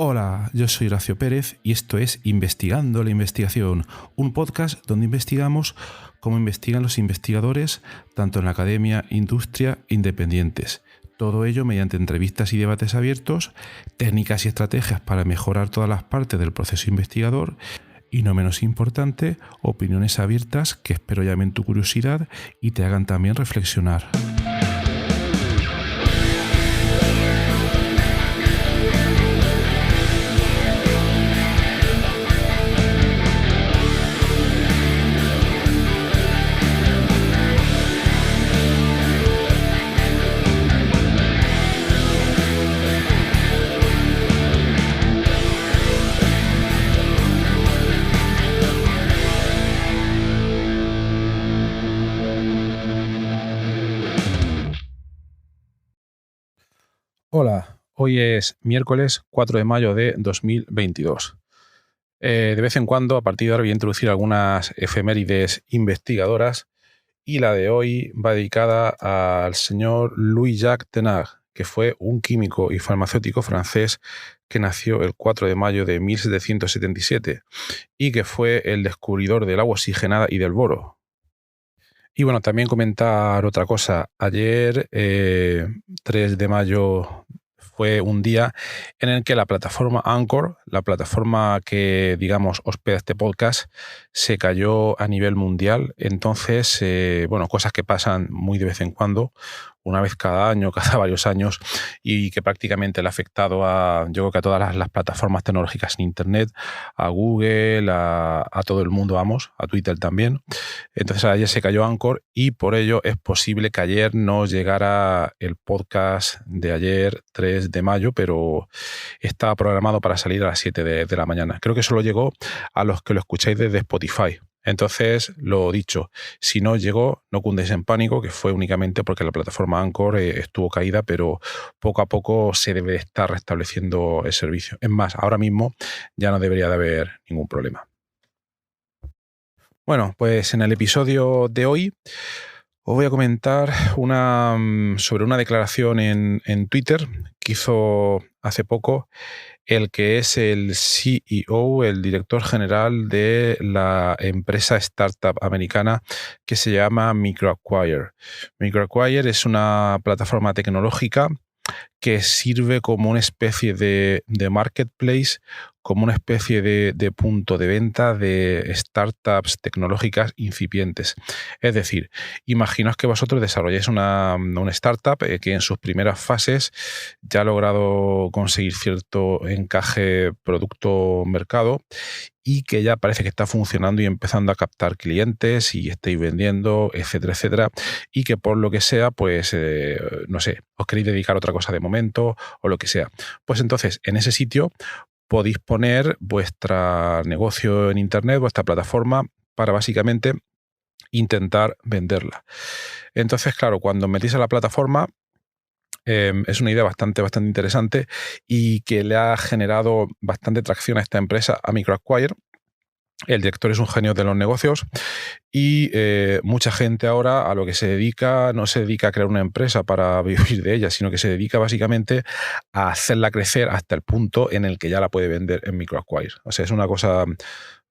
Hola, yo soy Horacio Pérez y esto es Investigando la Investigación, un podcast donde investigamos cómo investigan los investigadores, tanto en la academia, industria, independientes. Todo ello mediante entrevistas y debates abiertos, técnicas y estrategias para mejorar todas las partes del proceso investigador y, no menos importante, opiniones abiertas que espero llamen tu curiosidad y te hagan también reflexionar. Hola, hoy es miércoles 4 de mayo de 2022. De vez en cuando, a partir de ahora, voy a introducir algunas efemérides investigadoras y la de hoy va dedicada al señor Louis-Jacques Tenag, que fue un químico y farmacéutico francés que nació el 4 de mayo de 1777 y que fue el descubridor del agua oxigenada y del boro. Y bueno, también comentar otra cosa. Ayer, 3 de mayo, fue un día en el que la plataforma Anchor, la plataforma que, digamos, hospeda este podcast, se cayó a nivel mundial. Entonces, cosas que pasan muy de vez en cuando, una vez cada año, cada varios años, y que prácticamente le ha afectado yo creo que a todas las plataformas tecnológicas en Internet, a Google, a todo el mundo, vamos, a Twitter también. Entonces ayer se cayó Anchor y por ello es posible que ayer no llegara el podcast de ayer, 3 de mayo, pero estaba programado para salir a las 7 de la mañana. Creo que solo llegó a los que lo escucháis desde Spotify. Entonces, lo dicho, si no llegó, no cundéis en pánico, que fue únicamente porque la plataforma Anchor estuvo caída, pero poco a poco se debe estar restableciendo el servicio. Es más, ahora mismo ya no debería de haber ningún problema. Bueno, pues en el episodio de hoy os voy a comentar sobre una declaración en Twitter que hizo hace poco el que es el CEO, el director general de la empresa startup americana que se llama MicroAcquire. MicroAcquire es una plataforma tecnológica que sirve como una especie de marketplace, como una especie de punto de venta de startups tecnológicas incipientes. Es decir, imaginaos que vosotros desarrolláis una startup que en sus primeras fases ya ha logrado conseguir cierto encaje producto-mercado y que ya parece que está funcionando y empezando a captar clientes y estáis vendiendo, etcétera, etcétera, y que por lo que sea, pues, no sé, os queréis dedicar a otra cosa de momento o lo que sea. Pues entonces, en ese sitio podéis poner vuestro negocio en Internet, vuestra plataforma, para básicamente intentar venderla. Entonces, claro, cuando metéis a la plataforma, es una idea bastante interesante y que le ha generado bastante tracción a esta empresa, a MicroAcquire. El director es un genio de los negocios y mucha gente ahora a lo que se dedica, no se dedica a crear una empresa para vivir de ella, sino que se dedica básicamente a hacerla crecer hasta el punto en el que ya la puede vender en MicroAcquire. O sea, es una cosa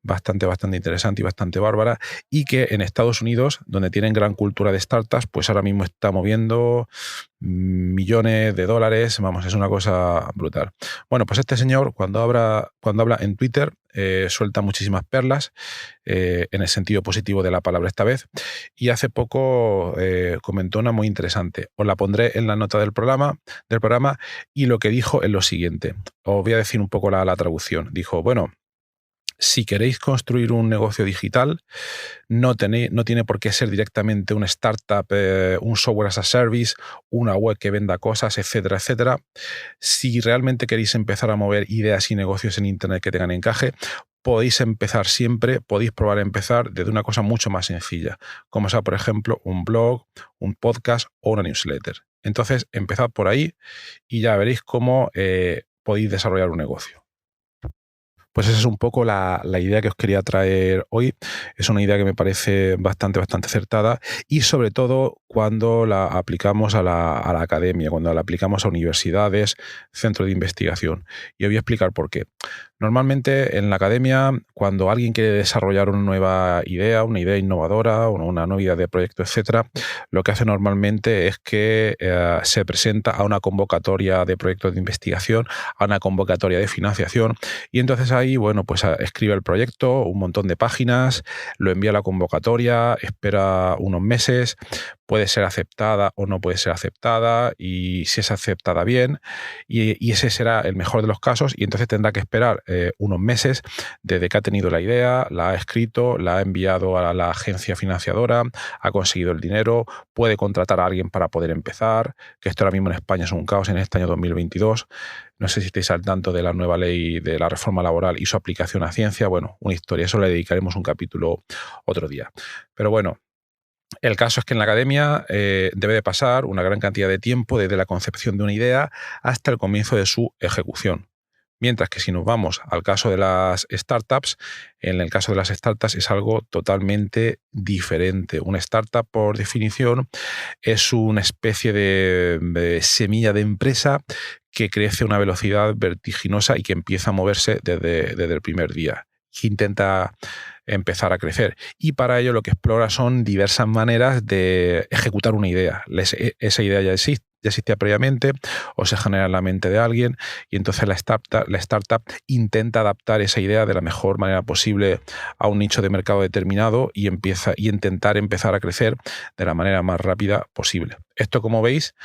bastante interesante y bastante bárbara, y que en Estados Unidos, donde tienen gran cultura de startups, pues ahora mismo está moviendo millones de dólares. Vamos, es una cosa brutal. Bueno, pues este señor cuando habla en Twitter suelta muchísimas perlas en el sentido positivo de la palabra esta vez, y hace poco comentó una muy interesante. Os la pondré en la nota del programa, y lo que dijo es lo siguiente. Os voy a decir un poco la traducción. Dijo, bueno, si queréis construir un negocio digital, no tiene por qué ser directamente una startup, un software as a service, una web que venda cosas, etcétera, etcétera. Si realmente queréis empezar a mover ideas y negocios en Internet que tengan encaje, podéis probar a empezar desde una cosa mucho más sencilla, como sea, por ejemplo, un blog, un podcast o una newsletter. Entonces, empezad por ahí y ya veréis cómo podéis desarrollar un negocio. Pues esa es un poco la idea que os quería traer hoy. Es una idea que me parece bastante acertada y sobre todo cuando la aplicamos a la academia, cuando la aplicamos a universidades, centros de investigación. Y os voy a explicar por qué. Normalmente en la academia, cuando alguien quiere desarrollar una nueva idea, una idea innovadora, una nueva idea de proyecto, etcétera, lo que hace normalmente es que se presenta a una convocatoria de proyectos de investigación, a una convocatoria de financiación, y entonces ahí, bueno, pues escribe el proyecto, un montón de páginas, lo envía a la convocatoria, espera unos meses, puede ser aceptada o no puede ser aceptada, y si es aceptada, bien, y ese será el mejor de los casos, y entonces tendrá que esperar unos meses desde que ha tenido la idea, la ha escrito, la ha enviado a la agencia financiadora, ha conseguido el dinero, puede contratar a alguien para poder empezar, que esto ahora mismo en España es un caos en este año 2022. No sé si estáis al tanto de la nueva ley de la reforma laboral y su aplicación a ciencia. Bueno, una historia, eso le dedicaremos un capítulo otro día. Pero bueno, el caso es que en la academia debe de pasar una gran cantidad de tiempo desde la concepción de una idea hasta el comienzo de su ejecución. Mientras que si nos vamos al caso de las startups, en el caso de las startups es algo totalmente diferente. Una startup, por definición, es una especie de semilla de empresa que crece a una velocidad vertiginosa y que empieza a moverse desde el primer día, que intenta empezar a crecer. Y para ello lo que explora son diversas maneras de ejecutar una idea. Esa idea ya existía previamente o se genera en la mente de alguien, y entonces la startup intenta adaptar esa idea de la mejor manera posible a un nicho de mercado determinado y intentar empezar a crecer de la manera más rápida posible. Esto, como veis,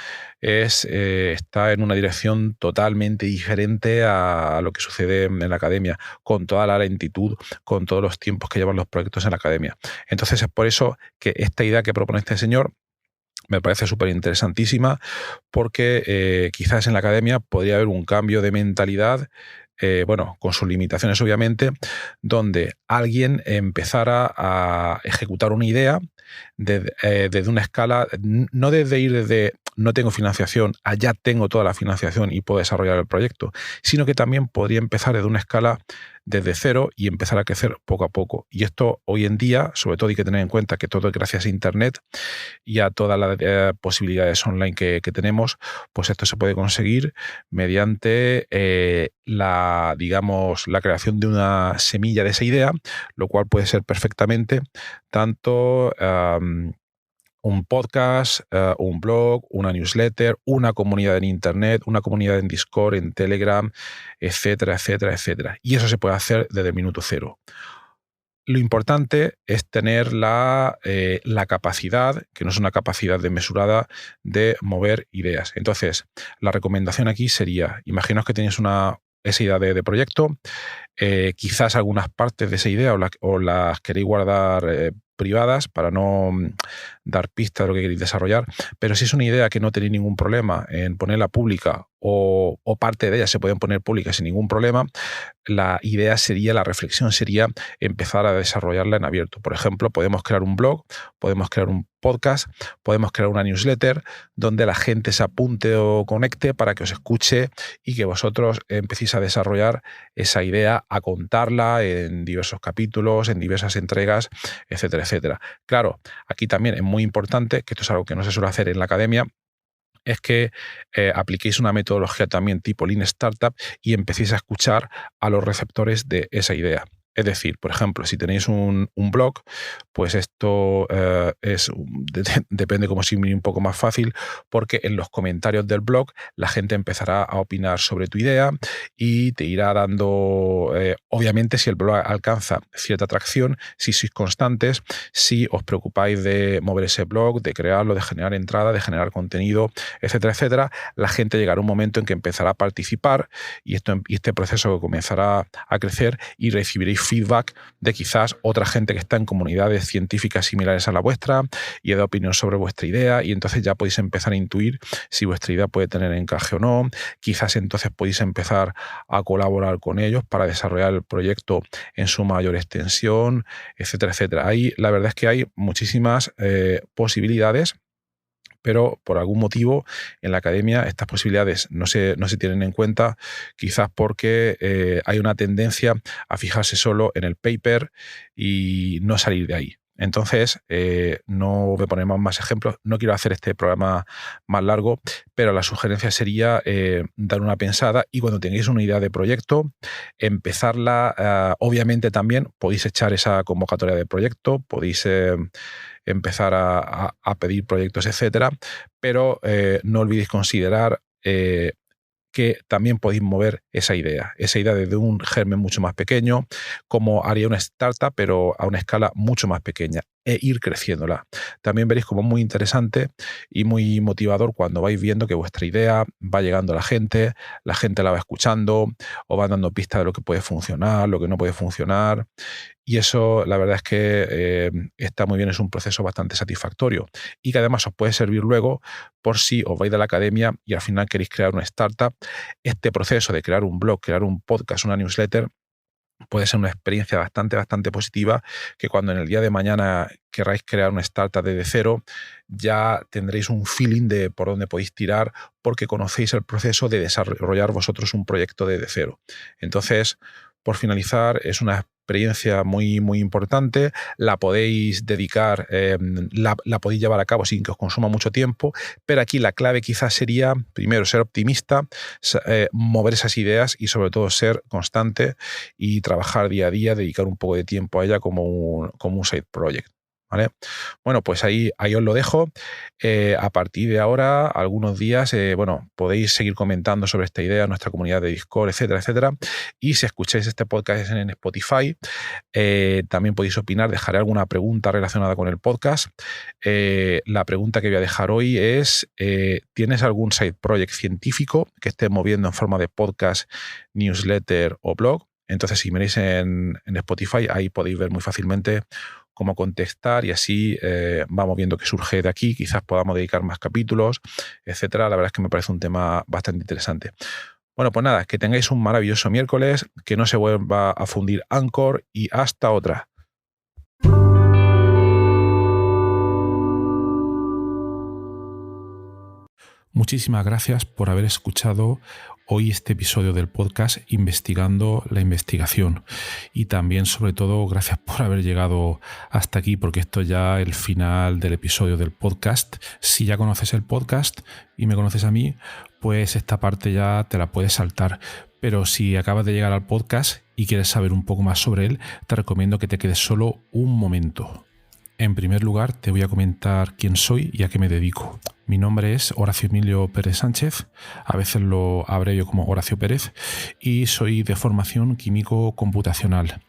está en una dirección totalmente diferente a lo que sucede en la academia, con toda la lentitud, con todos los tiempos que llevan los proyectos en la academia. Entonces es por eso que esta idea que propone este señor me parece súper interesantísima, porque quizás en la academia podría haber un cambio de mentalidad, bueno, con sus limitaciones obviamente, donde alguien empezara a ejecutar una idea desde una escala, no desde no tengo financiación, allá tengo toda la financiación y puedo desarrollar el proyecto, sino que también podría empezar desde una escala desde cero y empezar a crecer poco a poco. Y esto hoy en día, sobre todo, hay que tener en cuenta que todo es gracias a Internet y a todas las posibilidades online que tenemos, pues esto se puede conseguir mediante la creación de una semilla de esa idea, lo cual puede ser perfectamente tanto un podcast, un blog, una newsletter, una comunidad en Internet, una comunidad en Discord, en Telegram, etcétera, etcétera, etcétera. Y eso se puede hacer desde el minuto cero. Lo importante es tener la capacidad, que no es una capacidad desmesurada, de mover ideas. Entonces, la recomendación aquí sería, imaginaos que tenéis esa idea de proyecto, quizás algunas partes de esa idea o las queréis guardar privadas para no dar pistas de lo que queréis desarrollar, pero si es una idea que no tenéis ningún problema en ponerla pública o parte de ella se pueden poner públicas sin ningún problema, la reflexión sería empezar a desarrollarla en abierto. Por ejemplo, podemos crear un blog, podemos crear un podcast, podemos crear una newsletter donde la gente se apunte o conecte para que os escuche y que vosotros empecéis a desarrollar esa idea, a contarla en diversos capítulos, en diversas entregas, etcétera, etcétera. Claro, aquí también es muy importante, que esto es algo que no se suele hacer en la academia, es que apliquéis una metodología también tipo Lean Startup y empecéis a escuchar a los receptores de esa idea. Es decir, por ejemplo, si tenéis un blog, pues esto depende como si un poco más fácil, porque en los comentarios del blog la gente empezará a opinar sobre tu idea y te irá dando, obviamente, si el blog alcanza cierta atracción, si sois constantes, si os preocupáis de mover ese blog, de crearlo, de generar entrada, de generar contenido, etcétera, etcétera, la gente llegará a un momento en que empezará a participar y este proceso comenzará a crecer y recibiréis feedback de quizás otra gente que está en comunidades científicas similares a la vuestra y da opinión sobre vuestra idea, y entonces ya podéis empezar a intuir si vuestra idea puede tener encaje o no. Quizás entonces podéis empezar a colaborar con ellos para desarrollar el proyecto en su mayor extensión, etcétera, etcétera. Ahí la verdad es que hay muchísimas posibilidades pero por algún motivo en la academia estas posibilidades no se tienen en cuenta, quizás porque hay una tendencia a fijarse solo en el paper y no salir de ahí. Entonces, no voy a poner más ejemplos, no quiero hacer este programa más largo, pero la sugerencia sería dar una pensada y cuando tengáis una idea de proyecto, empezarla. Obviamente también podéis echar esa convocatoria de proyecto, podéis empezar a pedir proyectos, etcétera, pero no olvidéis considerar que también podéis mover esa idea desde un germen mucho más pequeño, como haría una startup, pero a una escala mucho más pequeña, e ir creciéndola. También veréis como muy interesante y muy motivador cuando vais viendo que vuestra idea va llegando a la gente la va escuchando, o va dando pistas de lo que puede funcionar, lo que no puede funcionar. Y eso, la verdad es que está muy bien, es un proceso bastante satisfactorio y que además os puede servir luego por si os vais de la academia y al final queréis crear una startup. Este proceso de crear un blog, crear un podcast, una newsletter, puede ser una experiencia bastante positiva, que cuando en el día de mañana queráis crear una startup desde cero, ya tendréis un feeling de por dónde podéis tirar, porque conocéis el proceso de desarrollar vosotros un proyecto desde cero. Entonces, por finalizar, es una experiencia muy importante, la podéis dedicar, la podéis llevar a cabo sin que os consuma mucho tiempo, pero aquí la clave quizás sería, primero, ser optimista, mover esas ideas y sobre todo ser constante y trabajar día a día, dedicar un poco de tiempo a ella como un side project. ¿Vale? Bueno, pues ahí os lo dejo. A partir de ahora, algunos días, podéis seguir comentando sobre esta idea en nuestra comunidad de Discord, etcétera. Y si escucháis este podcast en Spotify, también podéis opinar, dejaré alguna pregunta relacionada con el podcast. La pregunta que voy a dejar hoy es, ¿tienes algún side project científico que estés moviendo en forma de podcast, newsletter o blog? Entonces, si miráis en Spotify, ahí podéis ver muy fácilmente cómo contestar y así vamos viendo qué surge de aquí, quizás podamos dedicar más capítulos, etcétera. La verdad es que me parece un tema bastante interesante. Bueno, pues nada, que tengáis un maravilloso miércoles, que no se vuelva a fundir Anchor y hasta otra. Muchísimas gracias por haber escuchado hoy este episodio del podcast Investigando la Investigación, y también sobre todo gracias por haber llegado hasta aquí, porque esto ya es el final del episodio del podcast. Si ya conoces el podcast y me conoces a mí, pues esta parte ya te la puedes saltar, pero si acabas de llegar al podcast y quieres saber un poco más sobre él, te recomiendo que te quedes solo un momento. En primer lugar, te voy a comentar quién soy y a qué me dedico. Mi nombre es Horacio Emilio Pérez Sánchez, a veces lo abrevio como Horacio Pérez, y soy de formación químico computacional.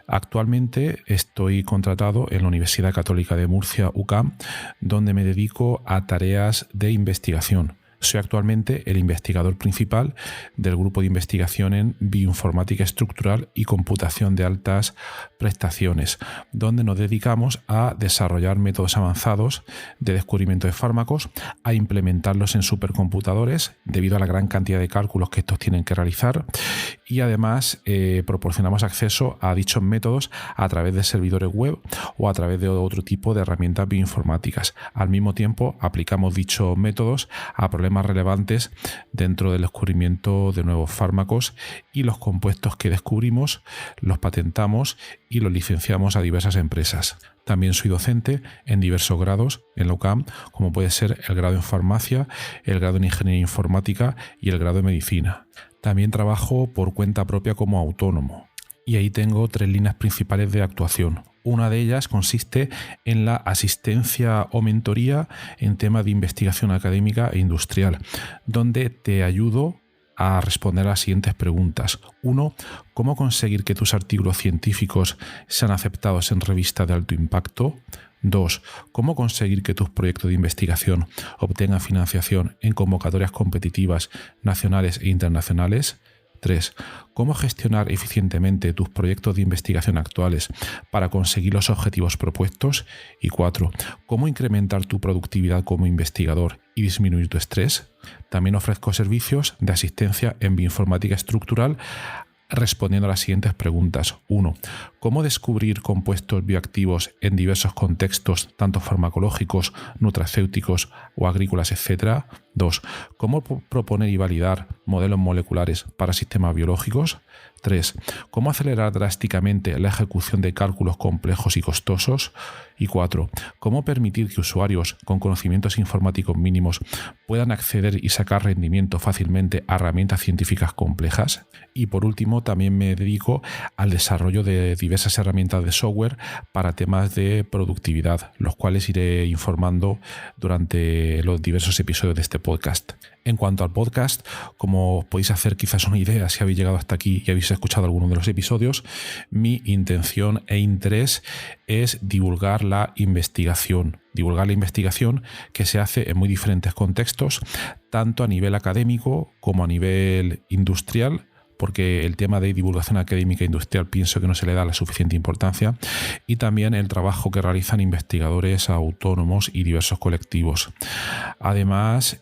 Actualmente estoy contratado en la Universidad Católica de Murcia, UCAM, donde me dedico a tareas de investigación. Soy actualmente el investigador principal del grupo de investigación en bioinformática estructural y computación de altas prestaciones, donde nos dedicamos a desarrollar métodos avanzados de descubrimiento de fármacos, a implementarlos en supercomputadores debido a la gran cantidad de cálculos que estos tienen que realizar, y además proporcionamos acceso a dichos métodos a través de servidores web o a través de otro tipo de herramientas bioinformáticas. Al mismo tiempo, aplicamos dichos métodos a problemas relevantes dentro del descubrimiento de nuevos fármacos, y los compuestos que descubrimos los patentamos y los licenciamos a diversas empresas. También soy docente en diversos grados en la UCAM, como puede ser el grado en farmacia, el grado en ingeniería informática y el grado en medicina. También trabajo por cuenta propia como autónomo, y ahí tengo 3 líneas principales de actuación. Una de ellas consiste en la asistencia o mentoría en temas de investigación académica e industrial, donde te ayudo a responder a las siguientes preguntas. 1. ¿Cómo conseguir que tus artículos científicos sean aceptados en revistas de alto impacto? 2. ¿Cómo conseguir que tus proyectos de investigación obtengan financiación en convocatorias competitivas nacionales e internacionales? 3. ¿Cómo gestionar eficientemente tus proyectos de investigación actuales para conseguir los objetivos propuestos? Y 4. ¿Cómo incrementar tu productividad como investigador y disminuir tu estrés? También ofrezco servicios de asistencia en bioinformática estructural respondiendo a las siguientes preguntas. 1. ¿Cómo descubrir compuestos bioactivos en diversos contextos, tanto farmacológicos, nutracéuticos o agrícolas, etcétera? 2. ¿Cómo proponer y validar modelos moleculares para sistemas biológicos? 3. ¿Cómo acelerar drásticamente la ejecución de cálculos complejos y costosos? Y 4. ¿Cómo permitir que usuarios con conocimientos informáticos mínimos puedan acceder y sacar rendimiento fácilmente a herramientas científicas complejas? Y por último, también me dedico al desarrollo de diversas herramientas de software para temas de productividad, los cuales iré informando durante los diversos episodios de este podcast. En cuanto al podcast, como podéis hacer quizás una idea si habéis llegado hasta aquí y habéis escuchado alguno de los episodios, mi intención e interés es divulgar la investigación que se hace en muy diferentes contextos, tanto a nivel académico como a nivel industrial, porque el tema de divulgación académica e industrial pienso que no se le da la suficiente importancia, y también el trabajo que realizan investigadores autónomos y diversos colectivos. Además,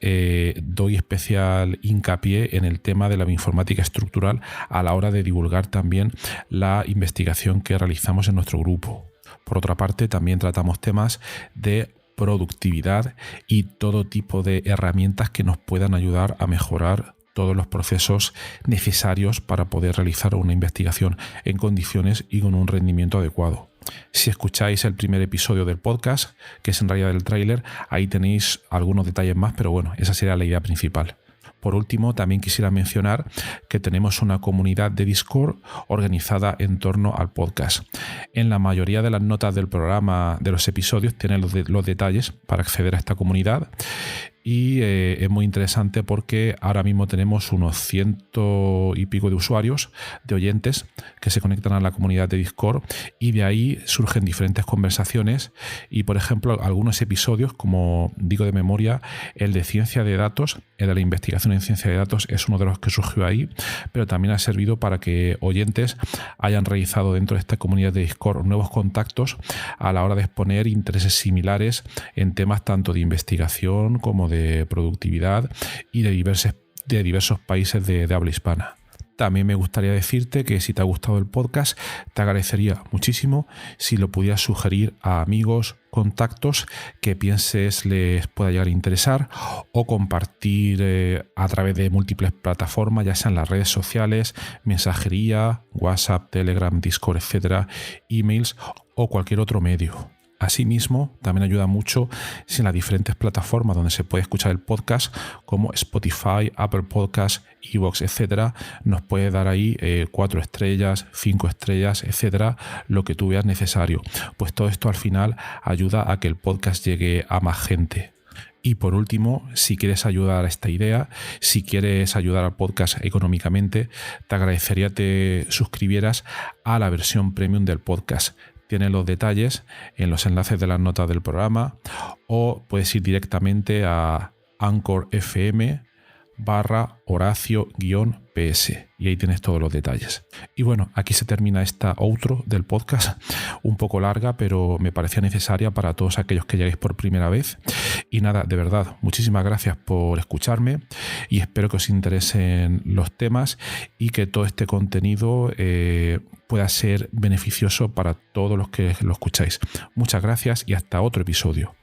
doy especial hincapié en el tema de la bioinformática estructural a la hora de divulgar también la investigación que realizamos en nuestro grupo. Por otra parte, también tratamos temas de productividad y todo tipo de herramientas que nos puedan ayudar a mejorar todos los procesos necesarios para poder realizar una investigación en condiciones y con un rendimiento adecuado. Si escucháis el primer episodio del podcast, que es en realidad el tráiler, ahí tenéis algunos detalles más, pero bueno, esa sería la idea principal. Por último, también quisiera mencionar que tenemos una comunidad de Discord organizada en torno al podcast. En la mayoría de las notas del programa, de los episodios, tienen los detalles para acceder a esta comunidad. Y es muy interesante porque ahora mismo tenemos unos 100 y pico de usuarios, de oyentes, que se conectan a la comunidad de Discord, y de ahí surgen diferentes conversaciones. Y, por ejemplo, algunos episodios, como digo de memoria, el de ciencia de datos, el de la investigación en ciencia de datos, es uno de los que surgió ahí, pero también ha servido para que oyentes hayan realizado dentro de esta comunidad de Discord nuevos contactos a la hora de exponer intereses similares en temas tanto de investigación como de productividad y de diversos países de habla hispana. También me gustaría decirte que si te ha gustado el podcast, te agradecería muchísimo si lo pudieras sugerir a amigos, contactos que pienses les pueda llegar a interesar, o compartir a través de múltiples plataformas, ya sean las redes sociales, mensajería, WhatsApp, Telegram, Discord, etcétera, emails o cualquier otro medio. Asimismo, también ayuda mucho si en las diferentes plataformas donde se puede escuchar el podcast, como Spotify, Apple Podcasts, iVoox, etcétera, nos puede dar ahí 4 estrellas, 5 estrellas, etcétera, lo que tú veas necesario. Pues todo esto al final ayuda a que el podcast llegue a más gente. Y por último, si quieres ayudar a esta idea, si quieres ayudar al podcast económicamente, te agradecería que te suscribieras a la versión premium del podcast. Tienes los detalles en los enlaces de las notas del programa, o puedes ir directamente a Anchor FM/Horacio-PS y ahí tienes todos los detalles. Y bueno, aquí se termina esta outro del podcast, un poco larga, pero me parecía necesaria para todos aquellos que lleguéis por primera vez. Y nada, de verdad, muchísimas gracias por escucharme y espero que os interesen los temas y que todo este contenido pueda ser beneficioso para todos los que lo escucháis. Muchas gracias y hasta otro episodio.